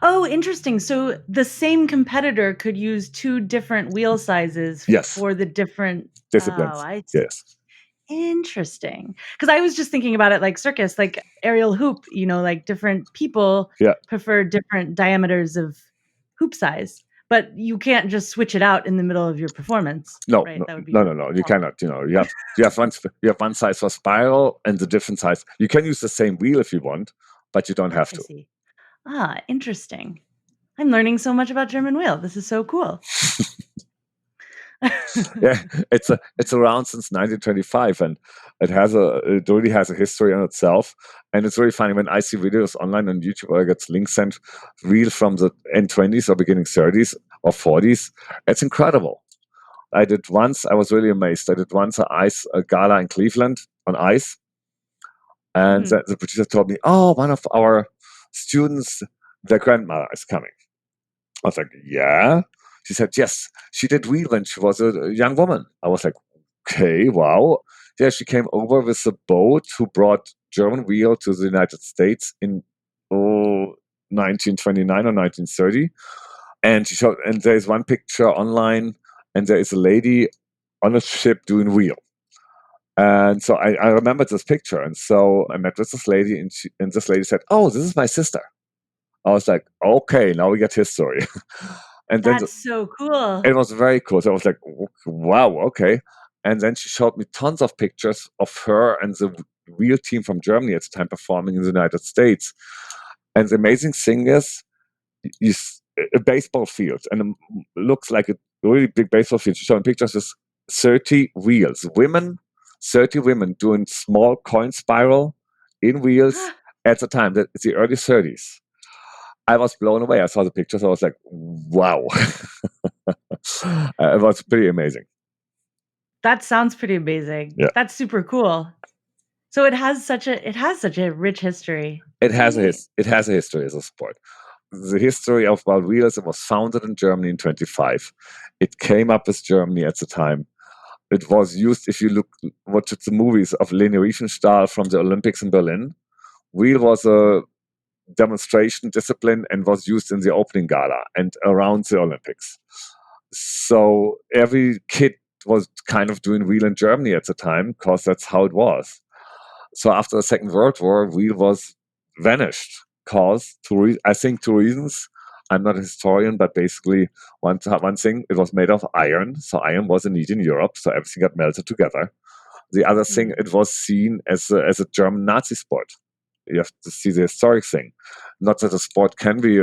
Oh, interesting. So the same competitor could use 2 different wheel sizes for the different disciplines. Oh, I see. Yes. Interesting. Because I was just thinking about it like circus, like aerial hoop, like different people prefer different diameters of hoop size, but you can't just switch it out in the middle of your performance. No, right? That would be no. You cannot. You have one size for spiral and the different size. You can use the same wheel if you want, but you don't have to. I see. Interesting. I'm learning so much about German wheel. This is so cool. Yeah, it's around since 1925, and it really has a history on itself. And it's really funny when I see videos online on YouTube or I get links sent real from the end 20s or beginning 30s or 40s. It's incredible. I was really amazed. I did once a gala in Cleveland on ice, and the producer told me, one of our students, their grandmother is coming. I was like, yeah. She said, yes, she did wheel when she was a young woman. I was like, okay, wow. Yeah, she came over with a boat who brought German wheel to the United States in 1929 or 1930. And she showed, and there's one picture online, and there is a lady on a ship doing wheel. And so I remembered this picture. And so I met with this lady, and this lady said, oh, this is my sister. I was like, okay, now we get history. And that's so cool. It was very cool. So I was like, wow, okay. And then she showed me tons of pictures of her and the wheel team from Germany at the time performing in the United States. And the amazing thing is a baseball field, and it looks like a really big baseball field. She showed me pictures with 30 wheels. 30 women doing small coin spiral in wheels at the time. It's the early 30s. I was blown away. I saw the pictures. I was like, wow. It was pretty amazing. That sounds pretty amazing. Yeah. That's super cool. So it has such a rich history. It has a history as a sport. The history of wild wheels, it was founded in Germany in 1925. It came up with Germany at the time. It was used, if you watch the movies of Leni Riefenstahl from the Olympics in Berlin. Wheel was a demonstration discipline and was used in the opening gala and around the Olympics. So every kid was kind of doing wheel in Germany at the time because that's how it was. So after the Second World War, wheel was vanished because I think 2 reasons. I'm not a historian, but basically one thing, it was made of iron. So iron was a need in Europe, so everything got melted together. The other thing, it was seen as a German Nazi sport. You have to see the historic thing. Not that the sport can be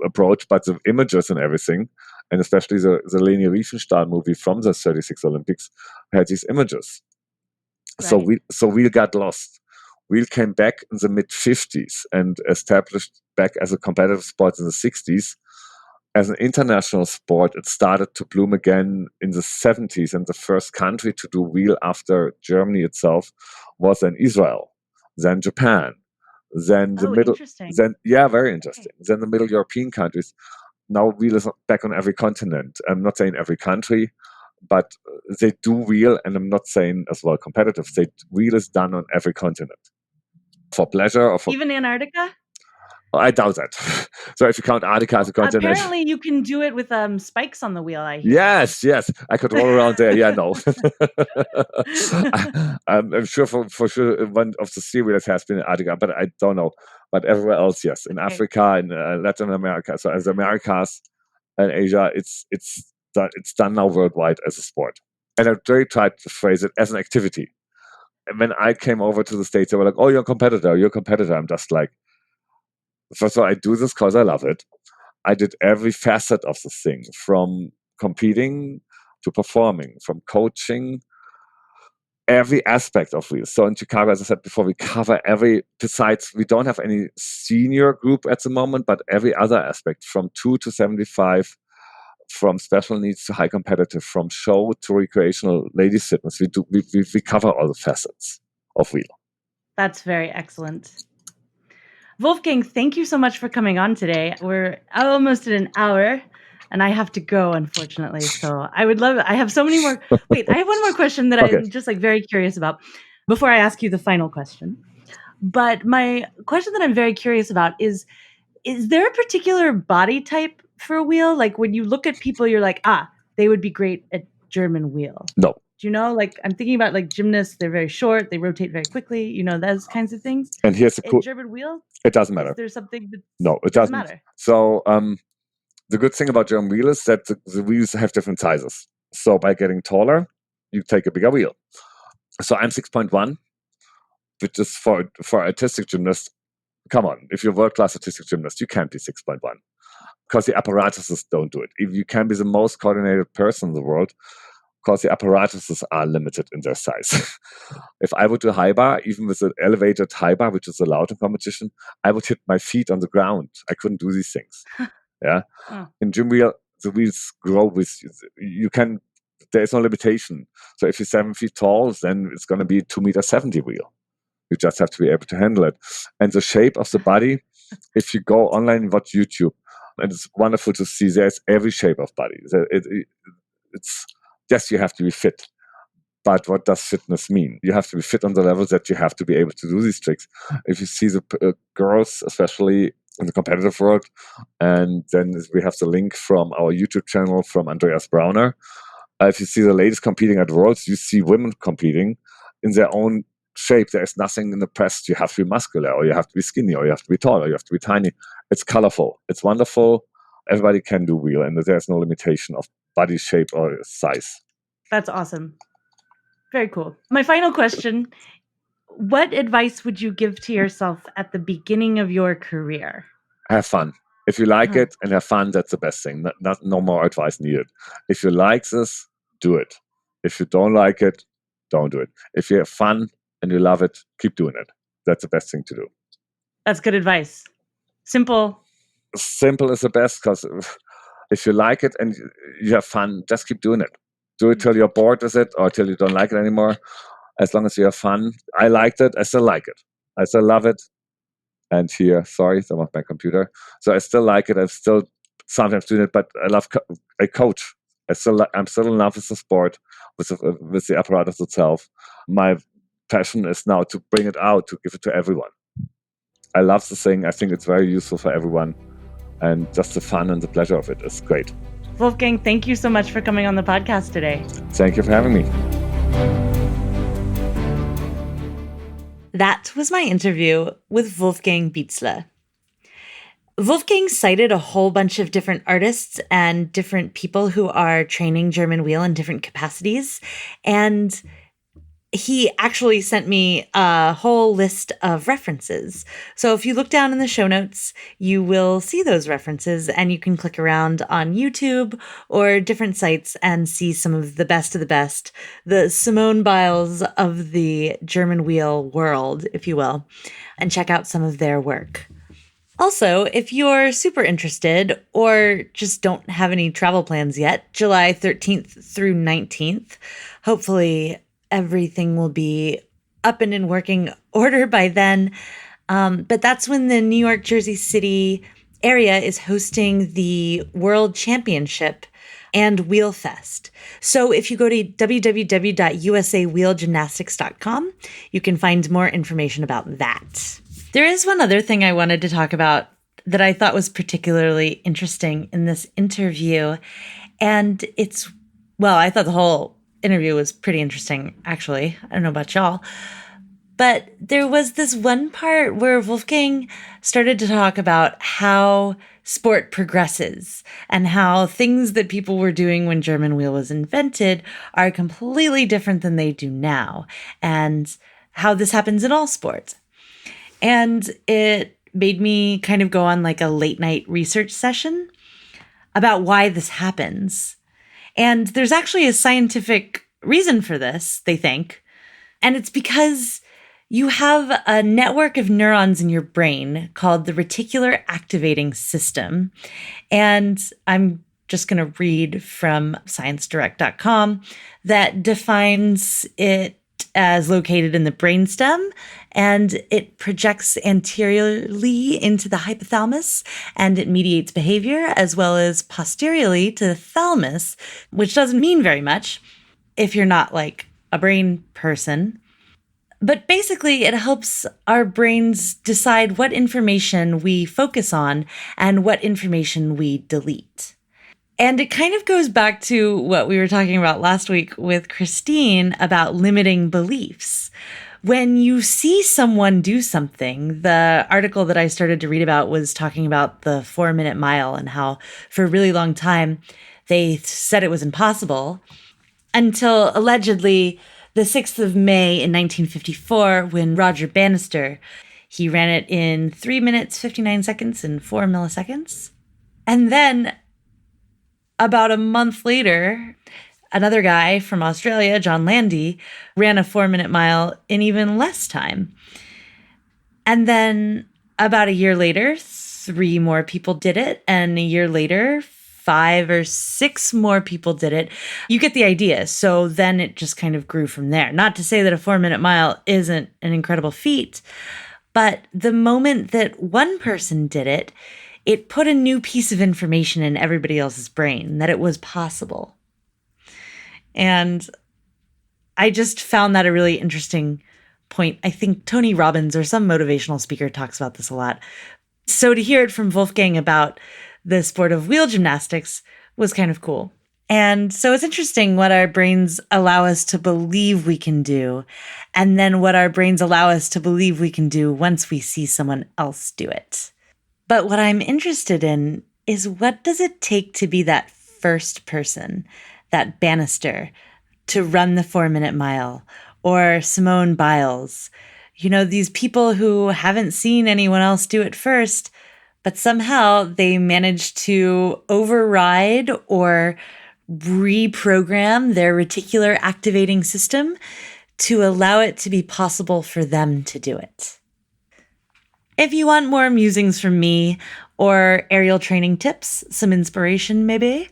approached, but the images and everything, and especially the Leni Riefenstahl movie from the 36 Olympics had these images. Right. So wheel got lost. Wheel came back in the mid-50s and established back as a competitive sport in the 60s. As an international sport, it started to bloom again in the 70s, and the first country to do wheel after Germany itself was then Israel, then Japan, Then the middle, interesting. Very interesting. Okay. Then the Middle European countries, now wheel is back on every continent. I'm not saying every country, but they do wheel, and I'm not saying as well competitive. Wheel is done on every continent for pleasure or for even Antarctica. I doubt that. So if you count Antarctica as a continent, apparently you can do it with spikes on the wheel. I hear. Yes, I could roll around there. Yeah, no. I'm sure for sure one of the sea wheelers has been in Antarctica, but I don't know. But everywhere else, yes, in Africa, in Latin America. So as Americas and Asia, it's done now worldwide as a sport. And I really tried to phrase it as an activity. And when I came over to the States, they were like, "Oh, you're a competitor. You're a competitor." I'm just like, first of all, I do this because I love it. I did every facet of the thing, from competing to performing, from coaching, every aspect of wheels. So in Chicago, as I said before, we cover besides, we don't have any senior group at the moment, but every other aspect, from 2 to 75, from special needs to high competitive, from show to recreational ladies fitness. We cover all the facets of wheel. That's very excellent. Wolfgang, thank you so much for coming on today. We're almost at an hour and I have to go, unfortunately. So I have so many more. Wait, I have one more question that I'm just very curious about before I ask you the final question. But my question that I'm very curious about is there a particular body type for a wheel? Like when you look at people, you're like, they would be great at German wheel. No. Do you know, I'm thinking about gymnasts, they're very short, they rotate very quickly, those kinds of things. And here's the cool German wheel? It doesn't matter. Is there something that No, it doesn't matter. So the good thing about German wheel is that the wheels have different sizes. So by getting taller, you take a bigger wheel. So I'm 6.1, which is for artistic gymnast. Come on, if you're world-class artistic gymnast, you can't be 6.1 because the apparatuses don't do it. If you can be the most coordinated person in the world, because the apparatuses are limited in their size. If I would do high bar, even with an elevated high bar, which is allowed in competition, I would hit my feet on the ground. I couldn't do these things. Yeah. In gym wheel, the wheels grow with you. There's no limitation. So if you're 7 feet tall, then it's going to be 2.70 meter wheel. You just have to be able to handle it. And the shape of the body, if you go online and watch YouTube, and it's wonderful to see there's every shape of body. It's yes, you have to be fit. But what does fitness mean? You have to be fit on the level that you have to be able to do these tricks. If you see the girls, especially in the competitive world, and then we have the link from our YouTube channel from Andreas Brauner. If you see the ladies competing at Worlds, you see women competing in their own shape. There is nothing in the press. You have to be muscular, or you have to be skinny, or you have to be tall, or you have to be tiny. It's colorful. It's wonderful. Everybody can do wheel, and there's no limitation of body shape or size. That's awesome. Very cool. My final question, what advice would you give to yourself at the beginning of your career? Have fun. If you like it and have fun, that's the best thing. No more advice needed. If you like this, do it. If you don't like it, don't do it. If you have fun and you love it, keep doing it. That's the best thing to do. That's good advice. Simple. Simple is the best, because if you like it and you have fun, just keep doing it. Do it till you're bored with it or till you don't like it anymore. As long as you have fun. I liked it. I still like it. I still love it. And here, sorry, some of my computer. So I still like it. I'm still sometimes doing it, but I coach. I'm still in love with the sport, with the apparatus itself. My passion is now to bring it out, to give it to everyone. I love the thing. I think it's very useful for everyone. And just the fun and the pleasure of it is great. Wolfgang, thank you so much for coming on the podcast today. Thank you for having me. That was my interview with Wolfgang Bientzle. Wolfgang cited a whole bunch of different artists and different people who are training German wheel in different capacities. And he actually sent me a whole list of references. So if you look down in the show notes, you will see those references, and you can click around on YouTube or different sites and see some of the best, the Simone Biles of the German wheel world, if you will, and check out some of their work. Also, if you're super interested or just don't have any travel plans yet, July 13th through 19th, hopefully everything will be up and in working order by then. But that's when the New York, Jersey City area is hosting the World Championship and WheelFEST. So if you go to www.usawheelgymnastics.com, you can find more information about that. There is one other thing I wanted to talk about that I thought was particularly interesting in this interview. And I thought the whole interview was pretty interesting, actually. I don't know about y'all. But there was this one part where Wolfgang started to talk about how sport progresses and how things that people were doing when German wheel was invented are completely different than they do now, and how this happens in all sports. And it made me kind of go on like a late night research session about why this happens. And there's actually a scientific reason for this, they think. And it's because you have a network of neurons in your brain called the reticular activating system. And I'm just going to read from ScienceDirect.com that defines it as located in the brainstem, and it projects anteriorly into the hypothalamus, and it mediates behavior, as well as posteriorly to the thalamus, which doesn't mean very much if you're not like a brain person. But basically, it helps our brains decide what information we focus on and what information we delete. And it kind of goes back to what we were talking about last week with Christine about limiting beliefs. When you see someone do something, the article that I started to read about was talking about the 4-minute mile and how for a really long time they said it was impossible until allegedly the 6th of May in 1954, when Roger Bannister, he ran it in 3 minutes, 59 seconds and 4 milliseconds. And then about a month later, another guy from Australia, John Landy, ran a 4-minute mile in even less time. And then about a year later, 3 more people did it. And a year later, 5 or 6 more people did it. You get the idea. So then it just kind of grew from there. Not to say that a 4-minute mile isn't an incredible feat, but the moment that one person did it, it put a new piece of information in everybody else's brain that it was possible. And I just found that a really interesting point. I think Tony Robbins or some motivational speaker talks about this a lot. So to hear it from Wolfgang about the sport of wheel gymnastics was kind of cool. And so it's interesting what our brains allow us to believe we can do, and then what our brains allow us to believe we can do once we see someone else do it. But what I'm interested in is, what does it take to be that first person, that Bannister, to run the 4-minute mile, or Simone Biles? You know, these people who haven't seen anyone else do it first, but somehow they manage to override or reprogram their reticular activating system to allow it to be possible for them to do it. If you want more musings from me or aerial training tips, some inspiration maybe,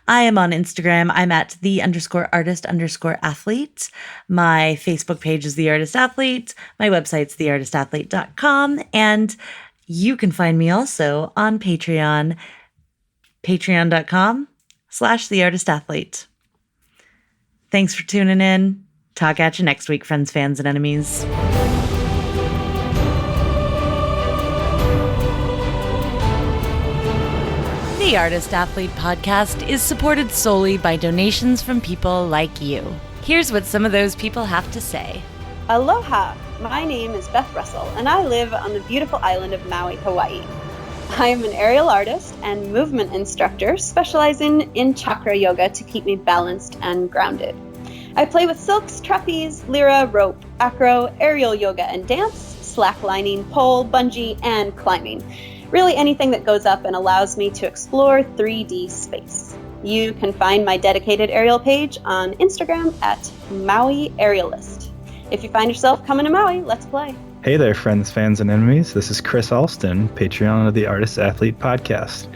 I am on Instagram. I'm at _artist_athlete. My Facebook page is The Artist Athlete. My website's theartistathlete.com. And you can find me also on Patreon, patreon.com/theartistathlete. Thanks for tuning in. Talk at you next week, friends, fans, and enemies. The Artist Athlete podcast is supported solely by donations from people like you. Here's what some of those people have to say. Aloha! My name is Beth Russell, and I live on the beautiful island of Maui, Hawaii. I am an aerial artist and movement instructor specializing in chakra yoga to keep me balanced and grounded. I play with silks, trapeze, lyra, rope, acro, aerial yoga and dance, slacklining, pole, bungee, and climbing. Really anything that goes up and allows me to explore 3D space. You can find my dedicated aerial page on Instagram at Maui Aerialist. If you find yourself coming to Maui, let's play. Hey there, friends, fans, and enemies. This is Chris Alston, Patreon of the Artist Athlete podcast.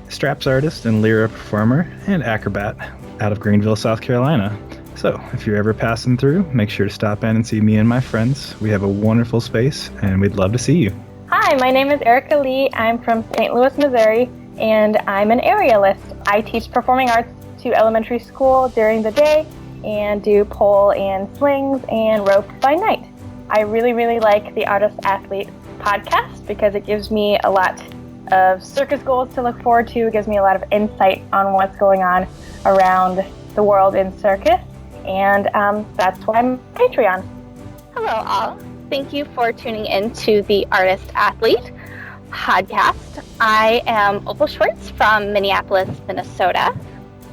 Straps artist and lyra performer and acrobat out of Greenville, South Carolina. So if you're ever passing through, make sure to stop in and see me and my friends. We have a wonderful space, and we'd love to see you. Hi, my name is Erica Lee. I'm from St. Louis, Missouri, and I'm an aerialist. I teach performing arts to elementary school during the day and do pole and slings and rope by night. I really, really like the Artist Athlete podcast because it gives me a lot of circus goals to look forward to. It gives me a lot of insight on what's going on around the world in circus, and that's why I'm a Patreon. Hello, all. Thank you for tuning in to the Artist Athlete podcast. I am Opal Schwartz from Minneapolis, Minnesota.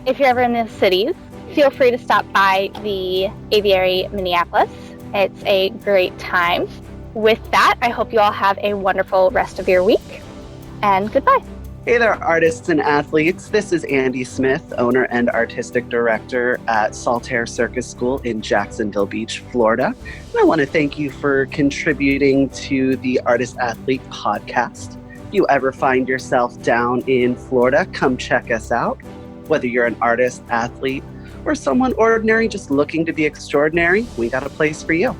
If you're ever in the cities, feel free to stop by the Aviary Minneapolis. It's a great time. With that, I hope you all have a wonderful rest of your week, and goodbye. Hey there, artists and athletes. This is Andy Smith, owner and artistic director at Saltaire Circus School in Jacksonville Beach, Florida. And I want to thank you for contributing to the Artist Athlete podcast. If you ever find yourself down in Florida, come check us out. Whether you're an artist, athlete, or someone ordinary just looking to be extraordinary, we got a place for you.